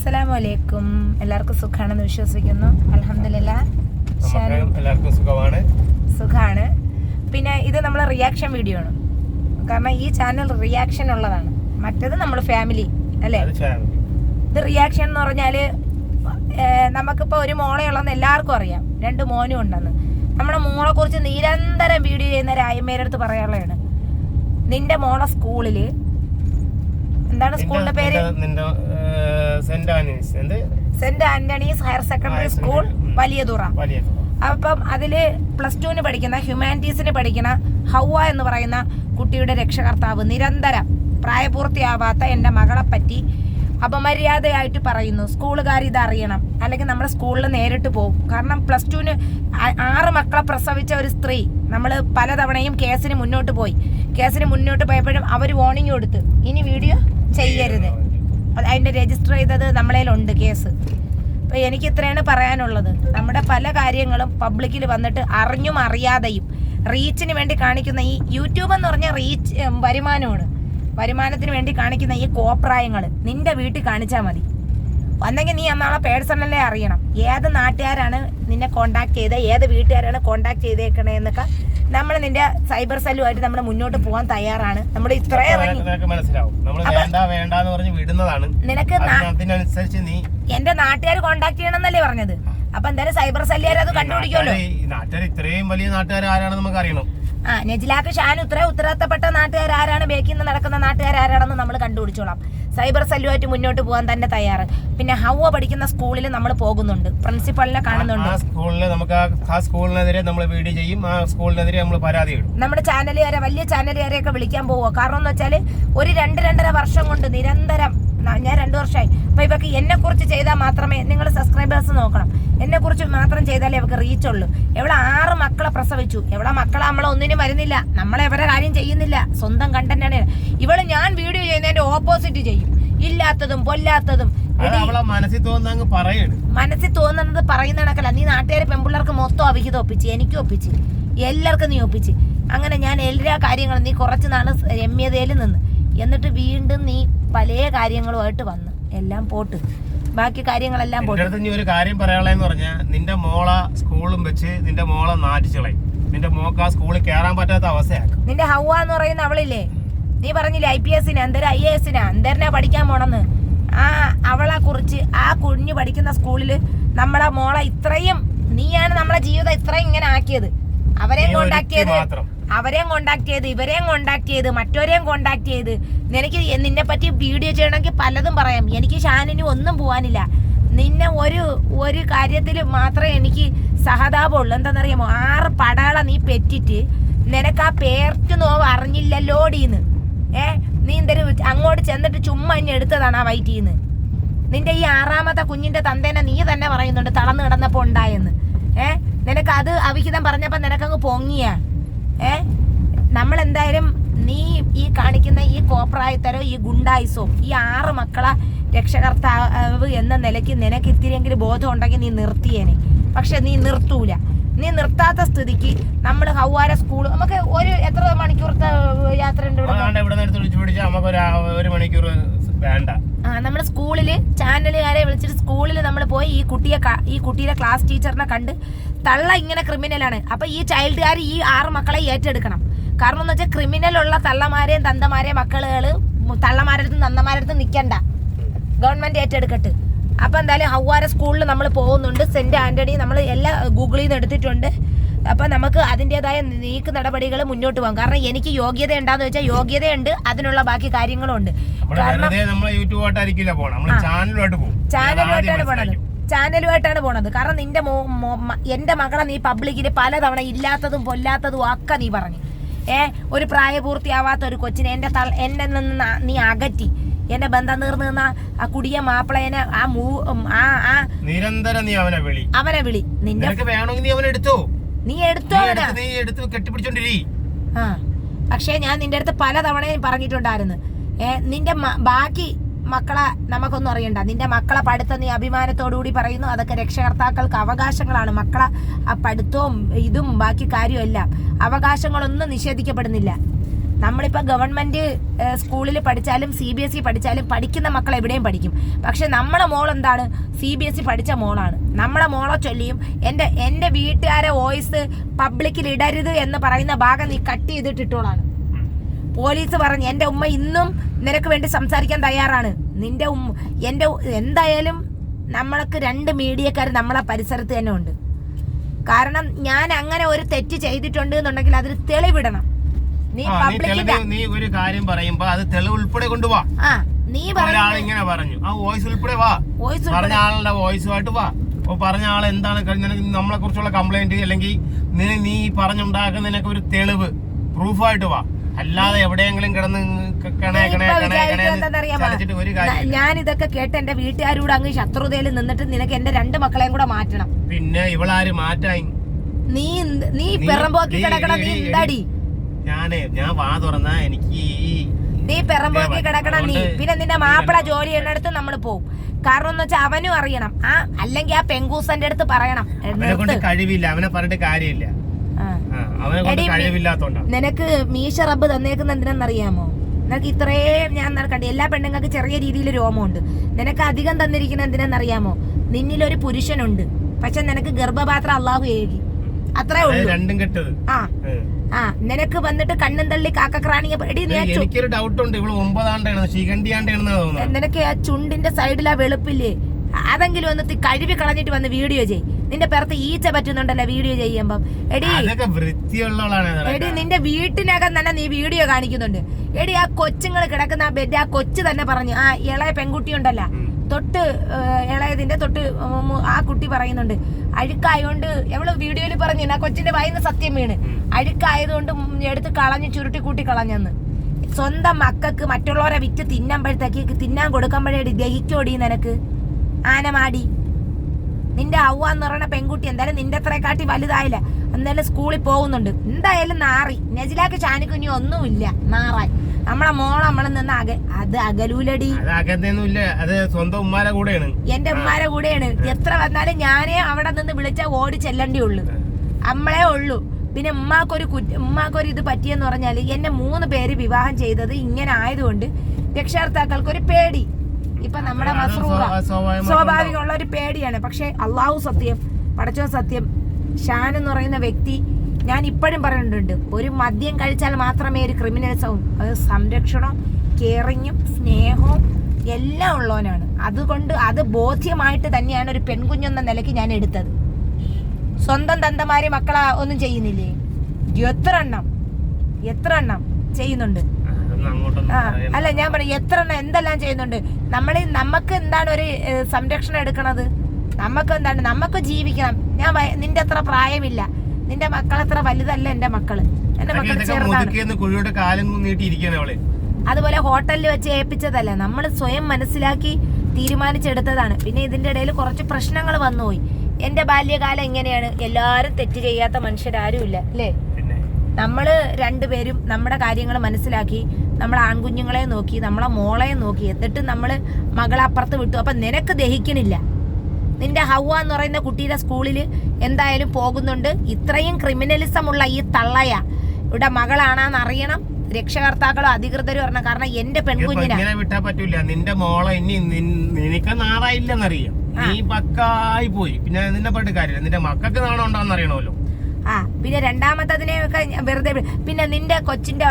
അസ്സലാമലൈക്കും. എല്ലാവർക്കും സുഖാണെന്ന് വിശ്വസിക്കുന്നു. അൽഹംദുലില്ലാഹ് എല്ലാവർക്കും സുഖമാണ്. പിന്നെ ഇത് നമ്മൾ റിയാക്ഷൻ വീഡിയോ ആണ്, കാരണം ഈ ചാനൽ റിയാക്ഷൻ ഉള്ളതാണ്. മറ്റേത് നമ്മൾ ഫാമിലി അല്ലേ. ഇത് റിയാക്ഷൻ എന്ന് പറഞ്ഞാൽ നമുക്കിപ്പോൾ ഒരു മോളെ ഉള്ളതെന്ന് എല്ലാവർക്കും അറിയാം, 2 മോനും ഉണ്ടെന്ന്. നമ്മുടെ മോളെ കുറിച്ച് നിരന്തരം വീഡിയോ ചെയ്യുന്ന രായ്മേരുടെ അടുത്ത് പറയാനുള്ളതാണ്. നിന്റെ മോളെ സ്കൂളിൽ എന്താണ് സ്കൂളിന്റെ പേര്? Saint Antony's higher secondary school Valiyathura. അപ്പം അതില് +2 പഠിക്കുന്ന ഹ്യൂമാനിറ്റീസിന് പഠിക്കുന്ന ഹൗവ എന്ന് പറയുന്ന കുട്ടിയുടെ രക്ഷകർത്താവ് നിരന്തരം പ്രായപൂർത്തിയാവാത്ത എൻ്റെ മകളെ പറ്റി അപമര്യാദയായിട്ട് പറയുന്നു. സ്കൂളുകാർ ഇത് അറിയണം, അല്ലെങ്കിൽ നമ്മുടെ സ്കൂളിൽ നേരിട്ട് പോകും. കാരണം +2 6 മക്കളെ പ്രസവിച്ച ഒരു സ്ത്രീ നമ്മൾ പലതവണയും കേസിന് മുന്നോട്ട് പോയപ്പോഴും അവർ വാർണിംഗ് കൊടുത്ത് ഇനി വീഡിയോ ചെയ്യരുത്. അതിൻ്റെ രജിസ്റ്റർ ചെയ്തത് നമ്മളേലുണ്ട് കേസ്. അപ്പോൾ എനിക്ക് ഇത്രയാണ് പറയാനുള്ളത്. നമ്മുടെ പല കാര്യങ്ങളും പബ്ലിക്കിൽ വന്നിട്ട് അറിഞ്ഞും അറിയാതെയും റീച്ചിന് വേണ്ടി കാണിക്കുന്ന ഈ യൂട്യൂബ് എന്ന് പറഞ്ഞാൽ വരുമാനത്തിന് വേണ്ടി കാണിക്കുന്ന ഈ കോപ്രായങ്ങൾ നിന്റെ വീട്ടിൽ കാണിച്ചാൽ മതി. വന്നെങ്കിൽ നീ അന്നാളെ പേഴ്സണലേ അറിയണം ഏത് നാട്ടുകാരാണ് നിന്നെ കോണ്ടാക്ട് ചെയ്തത്, ഏത് വീട്ടുകാരാണ് കോണ്ടാക്ട് ചെയ്തേക്കണേന്നൊക്കെ. നമ്മൾ നിന്റെ സൈബർ സെല്ലുമായിട്ട് നമ്മൾ മുന്നോട്ട് പോകാൻ തയ്യാറാണ്. നമ്മൾ ഇത്രയും നിനക്ക് എന്റെ നാട്ടുകാർ കോണ്ടാക്ട് ചെയ്യണമെന്നല്ലേ പറഞ്ഞത്. അപ്പൊ എന്തായാലും സൈബർ സെല്ലുകാർ അത് കണ്ടുപിടിക്കുമല്ലോ. ഇത്രയും വലിയ നാട്ടുകാർ ആരാണെന്ന് നമുക്ക് അറിയണം. നജിലാക്ക് ഷാൻ ഉത്തരവാദിത്തപ്പെട്ട നാട്ടുകാരാരാണ്, ബേക്കിൽ നിന്ന് നടക്കുന്ന നാട്ടുകാരാരാണെന്ന് നമ്മൾ കണ്ടുപിടിച്ചോളാം. സൈബർ സെല്ലുമായിട്ട് മുന്നോട്ട് പോകാൻ തന്നെ തയ്യാറ്. പിന്നെ ഹൗവ പഠിക്കുന്ന സ്കൂളിൽ നമ്മൾ പോകുന്നുണ്ട്, പ്രിൻസിപ്പളിനെ കാണുന്നുണ്ട്. ആ സ്കൂളിനെതിരെ നമ്മൾ വീഡിയോ ചെയ്യും, ആ സ്കൂളിനെതിരെ നമ്മൾ പരാതി ഇടും. നമ്മുടെ ചാനലുകാരെ, വലിയ ചാനലുകാരെയൊക്കെ വിളിക്കാൻ പോവുക. കാരണം എന്ന് വെച്ചാൽ ഒരു 2-2.5 വർഷം കൊണ്ട് നിരന്തരം, ഞാൻ 2 വർഷമായി. അപ്പൊ ഇവർക്ക് എന്നെ കുറിച്ച് ചെയ്താൽ മാത്രമേ, നിങ്ങൾ സബ്സ്ക്രൈബേഴ്സ് നോക്കണം, എന്നെ കുറിച്ച് മാത്രം ചെയ്താലേ ഇവർക്ക് റീച്ച് ഉള്ളൂ. എവിടെ 6 മക്കളെ പ്രസവിച്ചു, എവിടെ മക്കളെ നമ്മളെ ഒന്നിനും വരുന്നില്ല, നമ്മളെവരെ കാര്യം ചെയ്യുന്നില്ല, സ്വന്തം കണ്ടന്റാണ് ഇവള്. ഞാൻ വീഡിയോ ചെയ്യുന്നതിന്റെ ഓപ്പോസിറ്റ് ചെയ്യും, ഇല്ലാത്തതും പൊല്ലാത്തതും മനസ്സിൽ തോന്നുന്നത് പറയുന്ന കണക്കല്ല. നീ നാട്ടുകാരെ പെൺപിള്ളേർക്ക് മൊത്തം അവിഹിതം ഒപ്പിച്ച്, എനിക്ക് ഒപ്പിച്ച്, എല്ലാവർക്കും നീ ഒപ്പിച്ച്. അങ്ങനെ ഞാൻ എല്ലാ കാര്യങ്ങളും, നീ കുറച്ച് നാള് രമ്യതയിൽ നിന്ന്, എന്നിട്ട് വീണ്ടും നീ പല കാര്യങ്ങളുമായിട്ട് വന്ന് എല്ലാം പോട്ട്, ബാക്കി കാര്യങ്ങളെല്ലാം പോട്ട്. ഒരു കാര്യം പറയാനുള്ളതെന്ന് പറഞ്ഞാൽ, നിന്റെ മോളെ സ്കൂളും വെച്ച് നിന്റെ മോളെ നാട്ടിച്ചളയും, നിന്റെ മോക്ക് ആ സ്കൂളിൽ കയറാൻ പറ്റാത്ത അവസ്ഥയാക്കും. നിന്റെ ഹൗവ എന്ന് പറയുന്ന അവളില്ലേ, നീ പറഞ്ഞില്ലേ IPS-ന് എന്തേരം IAS-ന് എന്തേരനാ പഠിക്കാൻ പോണെന്ന്. അവളെ കുറിച്ച് ആ കുഞ്ഞു പഠിക്കുന്ന സ്കൂളില് നമ്മളെ മോളെ ഇത്രയും, നീയാണ് നമ്മളെ ജീവിതം ഇത്രയും ഇങ്ങനെ ആക്കിയത്. അവരെയും കോണ്ടാക്ട് ചെയ്ത്, ഇവരെയും കോണ്ടാക്ട് ചെയ്ത്, മറ്റവരെയും കോണ്ടാക്ട് ചെയ്ത്. നിനക്ക് നിന്നെ പറ്റി വീഡിയോ ചെയ്യണമെങ്കിൽ പലതും പറയാം. എനിക്ക് ഷാനിന് ഒന്നും പോവാനില്ല. നിന്നെ ഒരു കാര്യത്തിൽ മാത്രമേ എനിക്ക് സഹതാപമുള്ളൂ. എന്താണെന്നറിയാമോ, 6 പടകളെ നീ പെറ്റിട്ട് നിനക്ക് ആ പേർക്ക് നോവ് അറിഞ്ഞില്ലല്ലോടീന്ന്. നീ എന്തൊരു അങ്ങോട്ട് ചെന്നിട്ട് ചുമ്മാ ഇനി എടുത്തതാണ് ആ വയറ്റീന്ന്. നിന്റെ ഈ 6ാമത്തെ കുഞ്ഞിന്റെ തന്തേനെ നീ തന്നെ പറയുന്നുണ്ട് തളർന്നു കിടന്നപ്പോ ഉണ്ടായെന്ന്. നിനക്ക് അത് അവിഹിതം പറഞ്ഞപ്പോ നിനക്കങ്ങ് പൊങ്ങിയ. നമ്മളെന്തായാലും നീ ഈ കാണിക്കുന്ന ഈ കോപ്രായത്തരോ ഈ ഗുണ്ടായിസോ, ഈ 6 മക്കളെ രക്ഷകർത്താവ് എന്ന നിലയ്ക്ക് നിനക്ക് ഇത്തിരിയെങ്കിലും ബോധം ഉണ്ടെങ്കിൽ നീ നിർത്തിയേനെ. പക്ഷെ നീ നിർത്തൂല. നീ നിർത്താത്ത സ്ഥിതിക്ക് നമ്മൾ ഹൗവാര സ്കൂൾ, നമുക്ക് എത്ര മണിക്കൂറത്തെ യാത്ര ഉണ്ട് നമ്മൾ സ്കൂളില് ചാനലുകാരെ വിളിച്ചിട്ട് സ്കൂളിൽ നമ്മൾ പോയി ഈ കുട്ടിയുടെ ക്ലാസ് ടീച്ചറിനെ കണ്ട്, തള്ള ഇങ്ങനെ ക്രിമിനലാണ്, അപ്പൊ ഈ ചൈൽഡുകാർ ഈ 6 മക്കളെ ഏറ്റെടുക്കണം. കാരണം എന്ന് വെച്ചാൽ ക്രിമിനലുള്ള തള്ളമാരെയും തന്തമാരെയും മക്കളുകള് തള്ളമാരടുത്തും തന്തമാരടുത്തും നിൽക്കണ്ട, ഗവൺമെന്റ് ഏറ്റെടുക്കട്ട്. അപ്പൊ എന്തായാലും ഹൗവാര സ്കൂളിൽ നമ്മൾ പോകുന്നുണ്ട്. സെന്റ് ആന്റണി നമ്മൾ എല്ലാം ഗൂഗിളിൽ നിന്ന് എടുത്തിട്ടുണ്ട്. അപ്പൊ നമുക്ക് അതിൻ്റെതായ നീക്ക് നടപടികൾ മുന്നോട്ട് പോകാം. കാരണം എനിക്ക് യോഗ്യത ഉണ്ടാന്ന് വെച്ചാൽ യോഗ്യതയുണ്ട്, അതിനുള്ള ബാക്കി കാര്യങ്ങളും ഉണ്ട്. ചാനലുമായിട്ടാണ് പോണത്. കാരണം നിന്റെ എന്റെ മകളെ നീ പബ്ലിക്കില് പലതവണ ഇല്ലാത്തതും പൊല്ലാത്തതും ഒക്കെ നീ പറഞ്ഞു. ഒരു പ്രായപൂർത്തിയാവാത്ത ഒരു കൊച്ചിനെ എന്നെ നിന്ന് നീ അകറ്റി, എന്റെ ബന്ധം തീർന്നു നിന്ന ആ കുടിയ മാപ്പിളേനെ നിരന്തരം നീ അവനെ വിളി. നീ എടുത്തോ. പക്ഷെ ഞാൻ നിന്റെ അടുത്ത് പലതവണയും പറഞ്ഞിട്ടുണ്ടായിരുന്നു, നിന്റെ ബാക്കി മക്കളെ നമുക്കൊന്നും അറിയണ്ട. നിന്റെ മക്കളെ പഠിത്തം നീ അഭിമാനത്തോടുകൂടി പറയുന്നു, അതൊക്കെ രക്ഷകർത്താക്കൾക്ക് അവകാശങ്ങളാണ്. മക്കളെ ആ പഠിത്തവും ഇതും ബാക്കി കാര്യമെല്ലാം അവകാശങ്ങളൊന്നും നിഷേധിക്കപ്പെടുന്നില്ല. നമ്മളിപ്പോൾ ഗവൺമെന്റ് സ്കൂളിൽ പഠിച്ചാലും CBSE പഠിച്ചാലും പഠിക്കുന്ന മക്കൾ എവിടെയും പഠിക്കും. പക്ഷെ നമ്മളെ മോൾ എന്താണ്, CBSE പഠിച്ച മോളാണ്. നമ്മളെ മോളെ ചൊല്ലിയും എൻ്റെ വീട്ടുകാരെ വോയിസ് പബ്ലിക്കിൽ ഇടരുത് എന്ന് പറയുന്ന ഭാഗം നീ കട്ട് ചെയ്തിട്ടിട്ടോളാണ്. പോലീസ് പറഞ്ഞു എൻ്റെ ഉമ്മ ഇന്നും നിനക്ക് വേണ്ടി സംസാരിക്കാൻ തയ്യാറാണ്. നിന്റെ എൻ്റെ എന്തായാലും നമ്മൾക്ക് 2 മീഡിയക്കാർ നമ്മളെ പരിസരത്ത് തന്നെ ഉണ്ട്. കാരണം ഞാൻ അങ്ങനെ ഒരു തെറ്റ് ചെയ്തിട്ടുണ്ട് എന്നുണ്ടെങ്കിൽ അതിൽ തെളിവിടണം. നീ ഒരു കാര്യം പറയുമ്പോ അത് തെളിവ് ഉൾപ്പെടെ കൊണ്ടുപോവാ. നീ ഇങ്ങനെ പറഞ്ഞു ആ വോയിസ് ഉൾപ്പെടെ വാ, പറഞ്ഞ ആളുടെ വോയിസുമായിട്ട് വാ. പറഞ്ഞ ആൾ എന്താണ് നമ്മളെ കുറിച്ചുള്ള കംപ്ലൈന്റ് അല്ലെങ്കിൽ നീ പറഞ്ഞുണ്ടാക്കുന്ന നിനക്ക് ഒരു തെളിവ് പ്രൂഫായിട്ട് വാ. അല്ലാതെ എവിടെയെങ്കിലും കിടന്ന് ഞാൻ ഇതൊക്കെ കേട്ട് എന്റെ വീട്ടുകാരോട് അങ്ങ് ശത്രുതയിൽ നിന്നിട്ട് നിനക്ക് എന്റെ 2 മക്കളെയും കൂടെ മാറ്റണം. പിന്നെ ഇവളാര് മാറ്റായി? നീ പെറമ്പോക്കി കിടക്കണം. നീ എന്താടി ഞാൻ വാ തുറന്ന എനിക്ക് നീ പെറമ്പോക്കി കിടക്കണം. നീ പിന്നെ നിന്റെ മാപ്പിള ജോലി ചെയ്യുന്നിടത്ത് നമ്മൾ പോകും. കാരണം എന്ന് വെച്ചാൽ അവനും അറിയണം. അല്ലെങ്കിൽ ആ പെങ്കൂസന്റെ അടുത്ത് പറയണം അവനെ കൊണ്ട് കഴിവില്ല, അവനെ പറഞ്ഞിട്ട് കാര്യമില്ല. നിനക്ക് മീശ റബ്ബ് തന്നേക്കുന്ന എന്തിനെന്നറിയാമോ? നിനക്ക് ഇത്രയും ഞാൻ കണ്ടു എല്ലാ പെണ്ണുങ്ങൾക്ക് ചെറിയ രീതിയിൽ രോമമുണ്ട്. നിനക്ക് അധികം തന്നിരിക്കുന്ന എന്തിനെന്നറിയാമോ? നിന്നിലൊരു പുരുഷനുണ്ട്, പക്ഷെ നിനക്ക് ഗർഭപാത്രം അള്ളാഹു ഏകി. അത്രേ ഉള്ളൂ. നിനക്ക് വന്നിട്ട് കണ്ണും തള്ളി കാക്കക്രാണിയെ എനിക്കൊരു ഡൗട്ട് ഉണ്ട്. ഇവള് 9 നിനക്ക് ആ ചുണ്ടിന്റെ സൈഡിൽ ആ വെളുപ്പില്ലേ, അതെങ്കിലും ഒന്ന് കഴുകി കളഞ്ഞിട്ട് വന്ന് വീഡിയോ ചെയ്. നിന്റെ പുറത്ത് ഈച്ച പറ്റുന്നുണ്ടല്ലോ വീഡിയോ ചെയ്യുമ്പം. എടി നിന്റെ വീട്ടിനകം തന്നെ നീ വീഡിയോ കാണിക്കുന്നുണ്ട്. എടി ആ കൊച്ചുങ്ങൾ കിടക്കുന്ന ആ ബെഡ് ആ കൊച്ചു തന്നെ പറഞ്ഞു, ആ ഇളയ പെൺകുട്ടി ഉണ്ടല്ലോ തൊട്ട് ഇളയതിന്റെ തൊട്ട് ആ കുട്ടി പറയുന്നുണ്ട് അഴുക്കായോണ്ട് എവള് വീഡിയോയിൽ പറഞ്ഞു ആ കൊച്ചിന്റെ വായിന്ന് സത്യം വീണ് അഴുക്കായതുകൊണ്ട് എടുത്ത് കളഞ്ഞ് ചുരുട്ടി കൂട്ടി കളഞ്ഞെന്ന്. സ്വന്തം മക്കൾക്ക് മറ്റുള്ളവരെ വിറ്റ് തിന്നുമ്പോഴത്തേക്ക് തിന്നാൻ കൊടുക്കുമ്പോഴേടി ദഹിക്കോടി നിനക്ക് ആനമാടി. നിന്റെ അവ്വ എന്ന് പറയുന്ന പെൺകുട്ടി എന്തായാലും നിന്റെ അത്രയെക്കാട്ടി വലുതായില്ല, എന്തായാലും സ്കൂളിൽ പോകുന്നുണ്ട്. എന്തായാലും നാറി നജിലാക്ക് ഷാനിക്കുഞ്ഞി ഒന്നുമില്ല നാറാൻ. നമ്മളെ മോളെ നമ്മളെ നിന്ന് അത് അകലൂലടി. സ്വന്തം ഉമ്മാരെ കൂടെയാണ്, എന്റെ ഉമ്മാരെ കൂടെയാണ്. എത്ര വന്നാലും ഞാനേ അവിടെ നിന്ന് വിളിച്ച ഓടി ചെല്ലണ്ടേ ഉള്ളു, നമ്മളെ ഉള്ളു. പിന്നെ ഉമ്മാക്കൊരു ഇത് പറ്റിയെന്ന് പറഞ്ഞാല് എന്നെ 3 പേര് വിവാഹം ചെയ്തത് ഇങ്ങനെ ആയതുകൊണ്ട് രക്ഷകർത്താക്കൾക്കൊരു പേടി. ഇപ്പൊ നമ്മുടെ മസ്റൂറ സ്വാഭാവികമുള്ള ഒരു പേടിയാണ്. പക്ഷെ അള്ളാഹു സത്യം, പടച്ചോൻ സത്യം, ഷാൻ എന്ന് പറയുന്ന വ്യക്തി ഞാൻ ഇപ്പോഴും പറയുന്നുണ്ട്, ഒരു മദ്യം കഴിച്ചാൽ മാത്രമേ ഒരു ക്രിമിനൽസവും അത് സംരക്ഷണവും കെയറിങ്ങും സ്നേഹവും എല്ലാം ഉള്ളവനാണ്. അതുകൊണ്ട് അത് ബോധ്യമായിട്ട് തന്നെയാണ് ഒരു പെൺകുഞ്ഞെന്ന നിലയ്ക്ക് ഞാൻ എടുത്തത്. സ്വന്തം തന്തമാരെ മക്കളെ ഒന്നും ചെയ്യുന്നില്ലേ? എത്ര എണ്ണം ചെയ്യുന്നുണ്ട്. അല്ല ഞാൻ പറയും എത്ര എണ്ണം എന്തെല്ലാം ചെയ്യുന്നുണ്ട്. നമുക്ക് എന്താണ് ഒരു സംരക്ഷണം എടുക്കണത്? നമുക്ക് എന്താണ്, നമുക്ക് ജീവിക്കണം. നിന്റെ അത്ര പ്രായമില്ല, നിന്റെ മക്കളത്ര വലുതല്ല എന്റെ മക്കള്. എന്റെ മക്കൾ ചെറുതാണ്. അതുപോലെ ഹോട്ടലിൽ വെച്ച് ഏൽപ്പിച്ചതല്ല, നമ്മൾ സ്വയം മനസ്സിലാക്കി തീരുമാനിച്ചെടുത്തതാണ്. പിന്നെ ഇതിന്റെ ഇടയിൽ കുറച്ച് പ്രശ്നങ്ങൾ വന്നുപോയി. എന്റെ ബാല്യകാലം എങ്ങനെയാണ്, എല്ലാരും തെറ്റ് ചെയ്യാത്ത മനുഷ്യരാരുമില്ല അല്ലേ? നമ്മള് 2 പേരും നമ്മുടെ കാര്യങ്ങൾ മനസ്സിലാക്കി, നമ്മളെ ആൺകുഞ്ഞുങ്ങളെ നോക്കി, നമ്മളെ മോളെ നോക്കി, എന്നിട്ട് നമ്മള് മകളെ അപ്പുറത്ത് വിട്ടു. അപ്പൊ നിനക്ക് ദഹിക്കണില്ല. നിന്റെ ഹവ്വ എന്ന് പറയുന്ന കുട്ടിയുടെ സ്കൂളിൽ എന്തായാലും പോകുന്നുണ്ട്. ഇത്രയും ക്രിമിനലിസം ഉള്ള ഈ തള്ളയ ഇവിടെ മകളാണെന്ന് അറിയണം രക്ഷകർത്താക്കളോ അധികൃതരും പറഞ്ഞ. കാരണം എന്റെ പെൺകുഞ്ഞിനെ വിട്ടാ പറ്റൂല. നിന്റെ മോളെ ഇനി നിനക്ക് നാറായില്ലെന്നറിയാം, നീ പക്കായി പോയി. പിന്നെ നിന്നെ പറ്റി കാര്യമില്ല, നിന്റെ മക്കൾക്ക് നാണം ഉണ്ടോന്ന് അറിയണമല്ലോ. പിന്നെ രണ്ടാമത്തതിനെയൊക്കെ വെറുതെ. പിന്നെ നിന്റെ കൊച്ചിന്റെ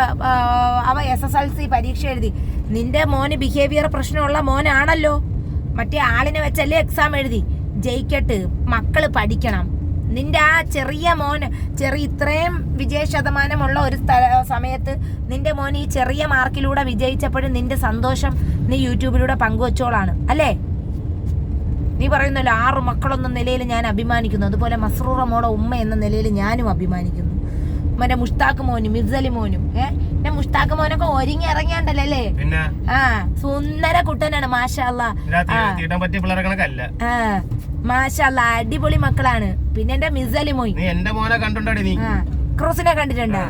അവ SSLC പരീക്ഷ എഴുതി. നിന്റെ മോന് ബിഹേവിയർ പ്രശ്നമുള്ള മോനാണല്ലോ, മറ്റേ ആളിനെ വെച്ചല്ലേ എക്സാം എഴുതി. ജയിക്കട്ട്, മക്കള് പഠിക്കണം. നിന്റെ ആ ചെറിയ മോന് ഇത്രയും വിജയ ശതമാനമുള്ള ഒരു സമയത്ത് നിന്റെ മോൻ ഈ ചെറിയ മാർക്കിലൂടെ വിജയിച്ചപ്പോഴും നിന്റെ സന്തോഷം നീ യൂട്യൂബിലൂടെ പങ്കുവച്ചോളാണ് അല്ലേ? നീ പറയുന്നല്ലോ 6 മക്കളെന്ന നിലയിൽ ഞാൻ അഭിമാനിക്കുന്നു. അതുപോലെ മസ്റൂറ മോളെ ഉമ്മ എന്ന നിലയിൽ ഞാനും അഭിമാനിക്കുന്നു. മറ്റേ മുഷ്താഖ് മോനും മിർസലി മോനും പിന്നെ മുഷ്താഖ് മോനൊക്കെ ഒരുങ്ങി ഇറങ്ങിയാണ്ടല്ലേ അല്ലേ? സുന്ദര കുട്ടനാണ്. മാഷാ അല്ലാഹ്, മാഷാ അല്ലാഹ്, അടിപൊളി മക്കളാണ്. പിന്നെ എന്റെ മിർസലി മോൻ ക്രൂസിനെ കണ്ടിട്ടുണ്ടോ?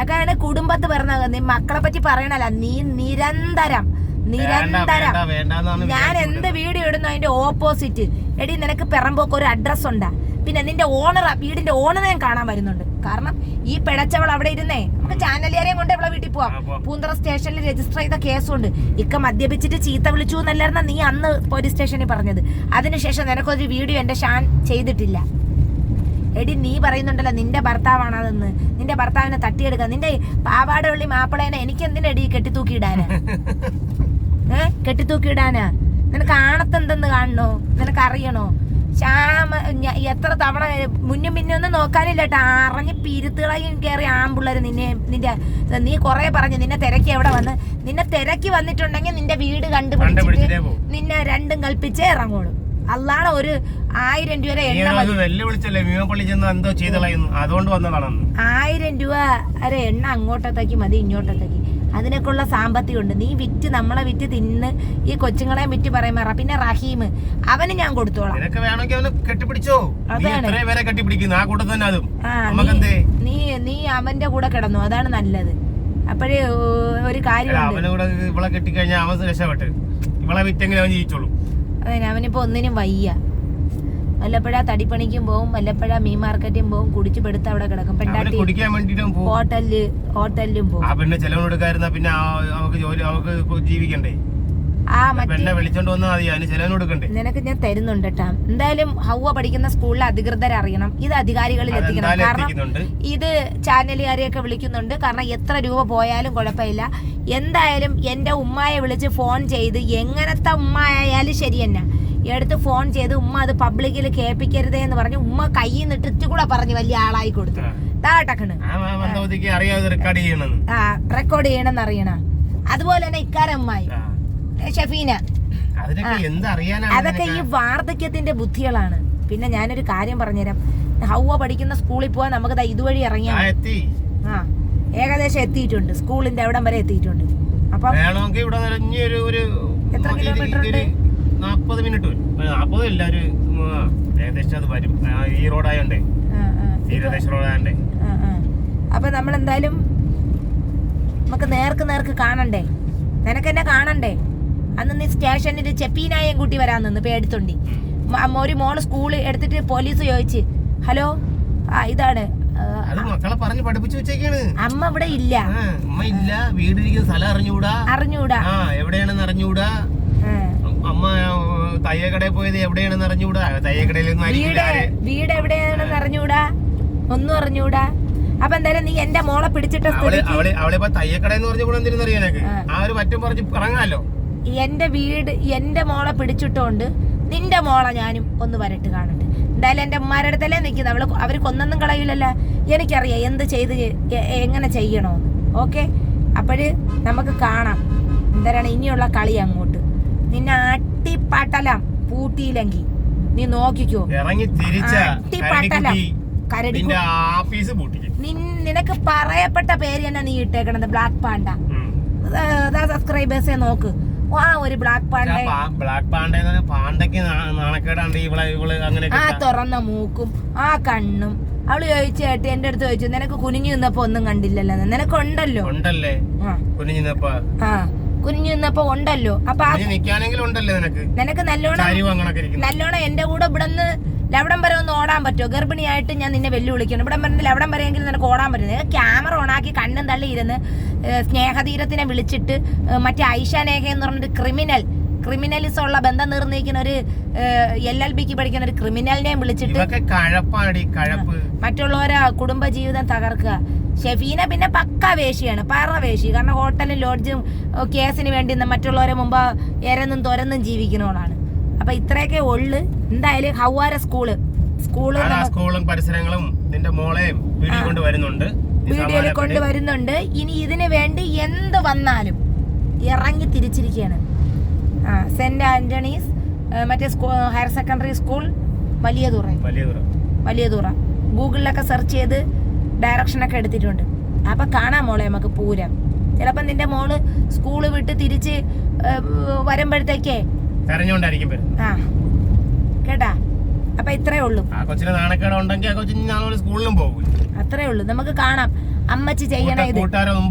അതൊക്കെയാണ് കുടുംബത്ത് പറഞ്ഞ. മക്കളെ പറ്റി പറയണല്ല, നീ നിരന്തരം ഞാൻ എന്ത് വീഡിയോ ഇടുന്നു അതിന്റെ ഓപ്പോസിറ്റ്. എടി നിനക്ക് പെറമ്പോക്ക് ഒരു അഡ്രസ് ഉണ്ടാ? പിന്നെ നിന്റെ വീടിന്റെ ഓണറെ ഞാൻ കാണാൻ വരുന്നുണ്ട്. കാരണം ഈ പിഴച്ചവൾ അവിടെ ഇരുന്നേ, നമുക്ക് ചാനലുകാരെയും കൊണ്ട് ഇവിടെ വീട്ടിൽ പോവാം. പൂന്തറ സ്റ്റേഷനിൽ രജിസ്റ്റർ ചെയ്ത കേസുണ്ട്. ഇക്ക മദ്യപിച്ചിട്ട് ചീത്ത വിളിച്ചു എന്നല്ലായിരുന്ന നീ അന്ന് പോലീസ് സ്റ്റേഷനിൽ പറഞ്ഞത്. അതിനുശേഷം നിനക്കൊരു വീഡിയോ എന്റെ ഷാൻ ചെയ്തിട്ടില്ല. എടി നീ പറയുന്നുണ്ടല്ലോ നിന്റെ ഭർത്താവാണതെന്ന്, നിന്റെ ഭർത്താവിനെ തട്ടിയെടുക്കുക. നിന്റെ പാവാടവള്ളി മാപ്പിളേനെ എനിക്ക് എന്തിനെടി കെട്ടിത്തൂക്കിയിടാനാ? കെട്ടിത്തൂക്കിയിടാനാ? നിനക്ക് ആണത്തെന്തെന്ന് കാണണോ? നിനക്ക് അറിയണോ? ശ്യാമ എത്ര തവണ മുന്നും പിന്നെ ഒന്നും നോക്കാനില്ല കേട്ടോ. അറിഞ്ഞ് പിരുത്തുകളയും കയറി ആമ്പിള്ളേര് നിന്റെ നീ കൊറേ പറഞ്ഞു നിന്നെ തിരക്കി എവിടെ വന്ന്. നിന്നെ തിരക്കി വന്നിട്ടുണ്ടെങ്കിൽ നിന്റെ വീട് കണ്ടുപിടിച്ചിട്ട് നിന്നെ രണ്ടും കൽപ്പിച്ചേ ഇറങ്ങോളൂ. അല്ലാതെ ഒരു 1000 രൂപ എണ്ണ 1000 രൂപ വരെ എണ്ണ അങ്ങോട്ടത്തേക്ക് മതി ഇങ്ങോട്ടത്തേക്ക്. അതിനൊക്കെയുള്ള സാമ്പത്തികം ഉണ്ട്. നീ വിറ്റ് നമ്മളെ വിറ്റ് തിന്ന് ഈ കൊച്ചുങ്ങളെ വിറ്റ് പറയുമ്പോ പിന്നെ റഹീം അവന് ഞാൻ കൊടുത്തോളാം. നീ അവന്റെ കൂടെ കിടന്നു, അതാണ് നല്ലത്. അപ്പോഴേ ഒരു കാര്യം അതെ, അവനിപ്പോ ഒന്നിനും വയ്യ. വല്ലപ്പോഴാ തടിപ്പണിക്കും പോവും, വല്ലപ്പോഴാ മീൻ മാർക്കറ്റും പോവും, കുടിച്ചു പെടുത്ത് അവിടെ കിടക്കും. ഹോട്ടലിലും പോവും. നിനക്ക് ഞാൻ തരുന്നുണ്ട് കേട്ടാ. എന്തായാലും ഹൗവ പഠിക്കുന്ന സ്കൂളിലെ അധികൃതരെ അറിയണം, ഇത് അധികാരികളിൽ എത്തിക്കണം. കാരണം ഇത് ചാനലുകാരെയൊക്കെ വിളിക്കുന്നുണ്ട്. കാരണം എത്ര രൂപ പോയാലും കുഴപ്പമില്ല. എന്തായാലും എന്റെ ഉമ്മായെ വിളിച്ച് ഫോൺ ചെയ്ത്, എങ്ങനത്തെ ഉമ്മായാലും ശരി തന്നെ എടുത്ത് ഫോൺ ചെയ്ത് ഉമ്മ അത് പബ്ലിക്കിൽ കേൾപ്പിക്കരുതേ എന്ന് പറഞ്ഞു. ഉമ്മ കയ്യിൽ നിന്നിട്ട് ഇട്ടുകൂടെ പറഞ്ഞു വലിയ ആളായി കൊടുത്തു. താട്ടക്കണ് റെക്കോർഡ് ചെയ്യണമെന്ന് അറിയണ. അതുപോലെ തന്നെ ഇക്കാരമ്മായി ഷഫീന, അതൊക്കെ ഈ വാർദ്ധക്യത്തിന്റെ ബുദ്ധികളാണ്. പിന്നെ ഞാനൊരു കാര്യം പറഞ്ഞുതരാം. ഹൗവ പഠിക്കുന്ന സ്കൂളിൽ പോവാൻ നമുക്ക് ഇതുവഴി ഇറങ്ങിയാൽ ഏകദേശം എത്തിയിട്ടുണ്ട്, സ്കൂളിന്റെ അവിടം വരെ എത്തിയിട്ടുണ്ട്. അപ്പം എത്ര കിലോമീറ്റർ ഉണ്ട്? 40 മിനിറ്റ് 40 ഇല്ല, ഒരു ഏകദേശം അത് വരും. ഈ റോഡായോണ്ടേ, തീരദേശ റോഡായോണ്ടേ. അപ്പൊ നമ്മളെന്തായാലും നമുക്ക് നേർക്ക് കാണണ്ടേ? നിനക്കെന്നെ കാണണ്ടേ? അന്ന് നീ സ്റ്റേഷനിൽ ചെപ്പീനായും കൂട്ടി വരാൻ നിന്ന് പേടിത്തൊണ്ടി. ഒരു മോള് സ്കൂള് എടുത്തിട്ട് പോലീസ് ചോദിച്ച്, ഹലോ ഇതാണ് അമ്മ ഇവിടെ ഇല്ല, വീടിരിക്കുന്ന സ്ഥലം അറിഞ്ഞൂടാ, എവിടെയാണെന്ന് അറിഞ്ഞൂടാ. അമ്മ തയ്യക്കടയിൽ പോയത് എവിടെയാണെന്ന് അറിഞ്ഞൂടാ, തയ്യക്കടയിൽ വീട് എവിടെയാണെന്ന് അറിഞ്ഞൂടാ, ഒന്നും അറിഞ്ഞൂടാ. അപ്പൊ എന്തായാലും നീ എന്റെ മോളെ പിടിച്ചിട്ട് അവളെ തയ്യക്കടയെന്ന് പറഞ്ഞ എന്തിനറിയാനൊക്കെ ആ ഒരു മറ്റും പറഞ്ഞ് ഇറങ്ങാലോ. എന്റെ മോളെ പിടിച്ചിട്ടോണ്ട് നിന്റെ മോളെ ഞാനും ഒന്ന് വരട്ട് കാണട്ടെ. എന്തായാലും എന്റെ ഉമ്മാരുടെ അടുത്തല്ലേ നിൽക്കുന്നത്. അവര് കൊന്നൊന്നും കളയില്ലല്ലോ. എനിക്കറിയാം എന്ത് ചെയ്ത് എങ്ങനെ ചെയ്യണോന്ന്. ഓക്കെ, അപ്പോഴ് നമുക്ക് കാണാം എന്താണ് ഇനിയുള്ള കളി. അങ്ങോട്ട് നിന്നെ അട്ടിപ്പട്ടലം പൂട്ടിയില്ലെങ്കിൽ നീ നോക്കിക്കോ, അട്ടിപ്പട്ടലം കരടി. നിനക്ക് പറയപ്പെട്ട പേര് തന്നെ നീ ഇട്ടേക്കണത് ബ്ലാക്ക് പാണ്ട. സബ്സ്ക്രൈബേഴ്സെ നോക്ക്, ഒരു ബ്ലാക്ക് പാണ്ട, ആ തുറന്ന മൂക്കും ആ കണ്ണും. അവള് ചോദിച്ചേട്ട് എന്റെ അടുത്ത് ചോദിച്ചു, നിനക്ക് കുനിഞ്ഞു നിന്നപ്പോ ഒന്നും കണ്ടില്ലല്ലോ? നിനക്കുണ്ടല്ലോ, കുനിഞ്ഞു നിന്നപ്പോ ഉണ്ടല്ലോ. അപ്പൊ നിനക്ക് നല്ലോണം എന്റെ കൂടെ ഇവിടുന്ന് ലവിടം വരെ ഒന്ന് ഓടാൻ പറ്റുമോ? ഗർഭിണിയായിട്ട് ഞാൻ നിന്നെ വെല്ലുവിളിക്കണം. ഇവിടെ പറഞ്ഞ ലവിടം വരെയെങ്കിലും നിനക്ക് ഓടാൻ പറ്റും. ക്യാമറ ഓണാക്കി കണ്ണും തള്ളിയിരുന്ന് സ്നേഹതീരത്തിനെ വിളിച്ചിട്ട് മറ്റേ ഐഷ നേഹ എന്ന് പറഞ്ഞൊരു ക്രിമിനലിസം ഉള്ള ബന്ധം നിർണ്ണയിക്കുന്ന ഒരു LLBക്ക് പഠിക്കുന്ന ഒരു ക്രിമിനലിനെ വിളിച്ചിട്ട് മറ്റുള്ളവരെ കുടുംബജീവിതം തകർക്കുക. ഷെഫീന പിന്നെ പക്കാ വേശിയാണ്, പറ വേശി. കാരണം ഹോട്ടലും ലോഡ്ജും കേസിന് വേണ്ടി മറ്റുള്ളവരെ മുമ്പ് എരന്നും തുരന്നും ജീവിക്കുന്നവളാണ്. അപ്പൊ ഇത്രയൊക്കെ ഉള്ളു. എന്തായാലും ഹൗവാര സ്കൂളും പരിസരങ്ങളും നിന്റെ മോളെയും വീഡിയോയിൽ കൊണ്ടുവരുന്നുണ്ട്. ഇനി ഇതിനു വേണ്ടി എന്ത് വന്നാലും ഇറങ്ങി തിരിച്ചിരിക്കുകയാണ്. സെന്റ് ആന്റണീസ് മറ്റേ ഹയർ സെക്കൻഡറി സ്കൂൾ വലിയതുറ ഗൂഗിളിലൊക്കെ സെർച്ച് ചെയ്ത് ഡയറക്ഷനൊക്കെ എടുത്തിട്ടുണ്ട്. അപ്പൊ കാണാം മോളെ നമുക്ക് പൂരം. ചിലപ്പോ നിന്റെ മോള് സ്കൂള് വിട്ട് തിരിച്ച് വരുമ്പോഴത്തേക്കേ കേട്ടാ. അപ്പൊ ഇത്രേ ഉള്ളൂ, അത്രേ ഉള്ളൂ. നമുക്ക് കാണാം അമ്മച്ചി ചെയ്യണ ഇത്.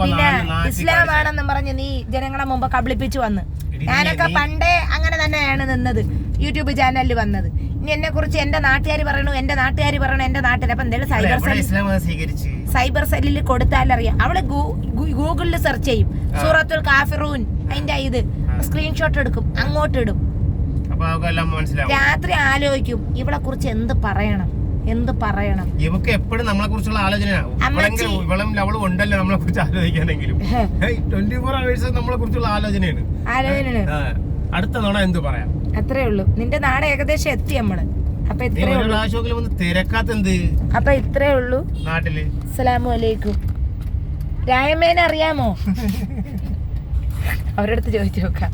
പിന്നെ ഇസ്ലാമാണെന്നും പറഞ്ഞ് നീ ജനങ്ങളെ മുമ്പ് കബളിപ്പിച്ചു വന്ന്. ഞാനൊക്കെ പണ്ടേ അങ്ങനെ തന്നെയാണ് നിന്നത്, യൂട്യൂബ് ചാനലിൽ വന്നത്. ഇനി എന്നെ കുറിച്ച് എന്റെ നാട്ടുകാർ പറയണു, എന്റെ നാട്ടുകാർ. അപ്പൊ എന്തായാലും സൈബർ സെൽ സൈബർ സെല്ലിൽ കൊടുത്താലറിയാം. അവള് ഗൂഗിളിൽ സെർച്ച് ചെയ്യും സൂറത്തുൽ കാഫിറൂൻ, അതിന്റെ ഇത് സ്ക്രീൻഷോട്ട് എടുക്കും, അങ്ങോട്ട് ഇടും. രാത്രി ആലോചിക്കും ഇവളെ കുറിച്ച് എന്ത് പറയണം. ഇവക്ക് എപ്പോഴും നമ്മളെ കുറിച്ചുള്ള ആലോചന ഉണ്ടല്ലോ, നമ്മളെ കുറിച്ച് ആലോചിക്കാനെങ്കിലും 24 hours നമ്മളെ കുറിച്ചുള്ള ആലോചനയാണ്. അടുത്ത നോണ എന്ത് പറയാം, അത്രേ ഉള്ളൂ. നിന്റെ നാട് ഏകദേശം എത്തി നമ്മള്. അപ്പൊ തിരക്കാത്തെന്ത്, അപ്പൊ ഇത്രേ ഉള്ളൂ നാട്ടില്. അസ്സലാമു അലൈക്കും. രായമേനെ അറിയാമോ? അവരടുത്ത് ചോദിച്ചു നോക്കാം.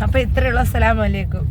അപ്പൊ ഇത്രേ ഉള്ളൂ. അസ്സലാമു അലൈക്കും.